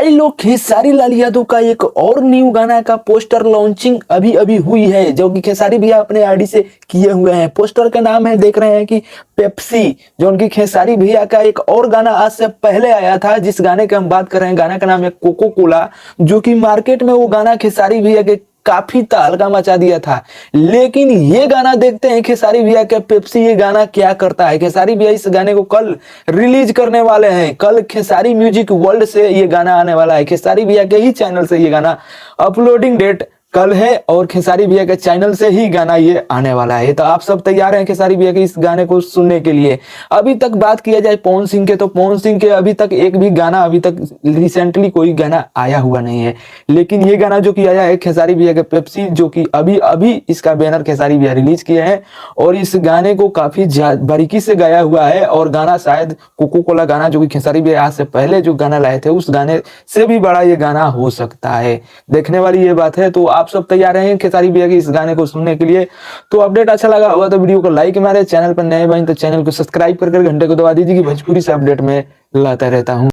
भाई लोग, खेसारी लाल यादव का एक और न्यू गाना का पोस्टर लॉन्चिंग अभी अभी हुई है, जो कि खेसारी भैया अपने आईडी से किए हुए हैं। पोस्टर का नाम है, देख रहे हैं कि पेप्सी, जो उनकी खेसारी भैया का एक और गाना आज से पहले आया था, जिस गाने की हम बात कर रहे हैं। गाना का नाम है कोको कोला, जो कि मार्केट में वो गाना खेसारी भैया के काफी तहलका मचा दिया था। लेकिन ये गाना देखते हैं खेसारी भैया के पेप्सी ये गाना क्या करता है। खेसारी भैया इस गाने को कल रिलीज करने वाले हैं। कल खेसारी म्यूजिक वर्ल्ड से ये गाना आने वाला है। खेसारी भैया के ही चैनल से ये गाना अपलोडिंग डेट कल है और खेसारी भैया के चैनल से ही गाना ये आने वाला है। तो आप सब तैयार हैं खेसारी भैया के इस गाने को सुनने के लिए। अभी तक बात किया जाए पवन सिंह के, तो पवन सिंह के अभी तक एक भी गाना, अभी तक रिसेंटली कोई गाना आया हुआ नहीं है। लेकिन ये गाना जो कि आया है खेसारी भैया के पेप्सी, जो कि अभी अभी इसका बैनर खेसारी भैया रिलीज किए हैं और इस गाने को काफी बारीकी से गाया हुआ है। और गाना शायद कोको कोला गाना, जो कि खेसारी भैया आज से पहले जो गाना लाए थे, उस गाने से भी बड़ा ये गाना हो सकता है। देखने वाली ये बात है। तो आप सब तैयार हैं खेसारी भैया के इस गाने को सुनने के लिए? तो अपडेट अच्छा लगा होगा तो वीडियो को लाइक मारे, चैनल पर नए बने तो चैनल को सब्सक्राइब कर घंटे को दबा दीजिए कि भोजपुरी से अपडेट में लाता रहता हूं।